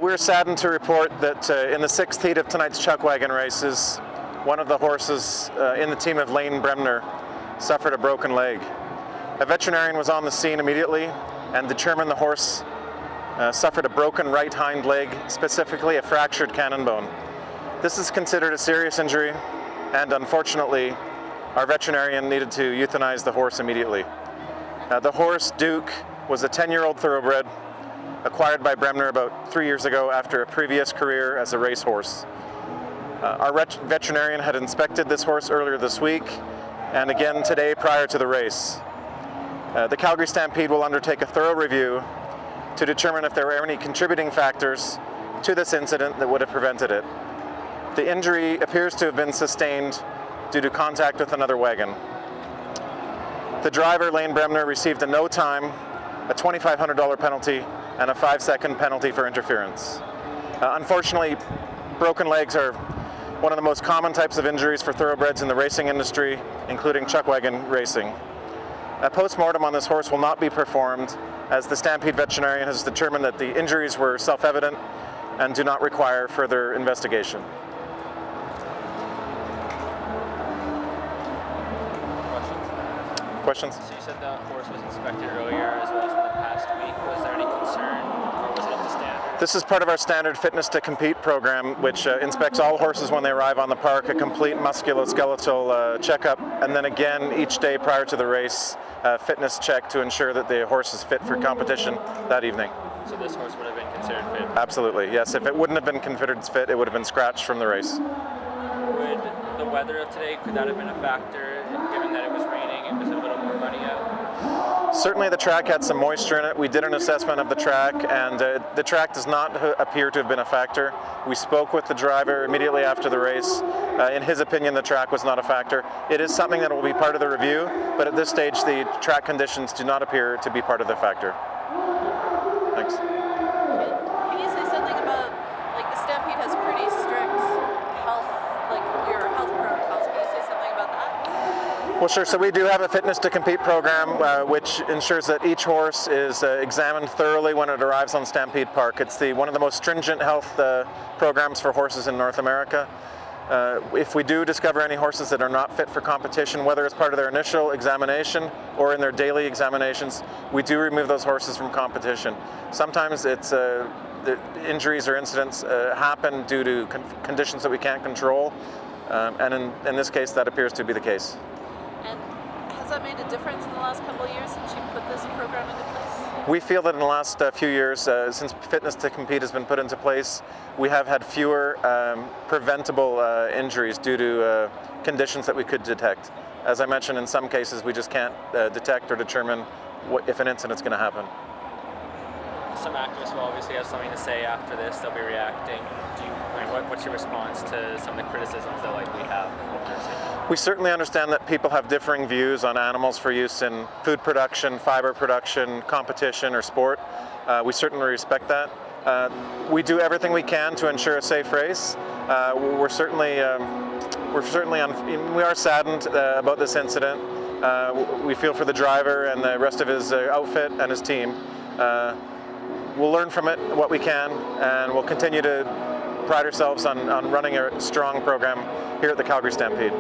We're saddened to report that in the sixth heat of tonight's Chuckwagon races, one of the horses in the team of Lane Bremner suffered a broken leg. A veterinarian was on the scene immediately and determined the horse suffered a broken right hind leg, specifically a fractured cannon bone. This is considered a serious injury, and unfortunately, our veterinarian needed to euthanize the horse immediately. The horse, Duke, was a 10-year-old thoroughbred acquired by Bremner about 3 years ago after a previous career as a racehorse. Our veterinarian had inspected this horse earlier this week and again today prior to the race. The Calgary Stampede will undertake a thorough review to determine if there were any contributing factors to this incident that would have prevented it. The injury appears to have been sustained due to contact with another wagon. The driver, Lane Bremner, received a no time, a $2,500 penalty, and a 5-second penalty for interference. Unfortunately, broken legs are one of the most common types of injuries for thoroughbreds in the racing industry, including Chuckwagon racing. A post-mortem on this horse will not be performed, as the Stampede veterinarian has determined that the injuries were self-evident and do not require further investigation. Questions? So you said the horse was inspected earlier as well as in the past week. Was there any concern, or was it up to standard? This is part of our standard Fitness to Compete program, which inspects all horses when they arrive on the park, a complete musculoskeletal checkup, and then again each day prior to the race, fitness check to ensure that the horse is fit for competition that evening. So this horse would have been considered fit? Absolutely, yes. If it wouldn't have been considered fit, it would have been scratched from the race. Would the weather of today, could that have been a factor, given that it was raining and was a little more muddy out? Certainly the track had some moisture in it. We did an assessment of the track, and the track does not appear to have been a factor. We spoke with the driver immediately after the race. In his opinion, the track was not a factor. It is something that will be part of the review, but at this stage the track conditions do not appear to be part of the factor. Thanks. Can you say something about, like, the Stampede has pretty strict health, like your health protocols. Can you say something about that? Well, sure. So we do have a Fitness to Compete program, which ensures that each horse is examined thoroughly when it arrives on Stampede Park. It's one of the most stringent health programs for horses in North America. If we do discover any horses that are not fit for competition, whether as part of their initial examination or in their daily examinations, we do remove those horses from competition. Sometimes it's the injuries or incidents happen due to conditions that we can't control, and in this case that appears to be the case. And has that made a difference in the last couple of years since you put this program into place? We feel that in the last few years, since Fitness to Compete has been put into place, we have had fewer preventable injuries due to conditions that we could detect. As I mentioned, in some cases we just can't detect or determine if an incident's going to happen. Some activists will obviously have something to say after this. They'll be reacting. What's your response to some of the criticisms they'll likely have? We certainly understand that people have differing views on animals for use in food production, fiber production, competition, or sport. We certainly respect that. We do everything we can to ensure a safe race. We are saddened about this incident. We feel for the driver and the rest of his outfit and his team. We'll learn from it what we can, and we'll continue to pride ourselves on running a strong program here at the Calgary Stampede.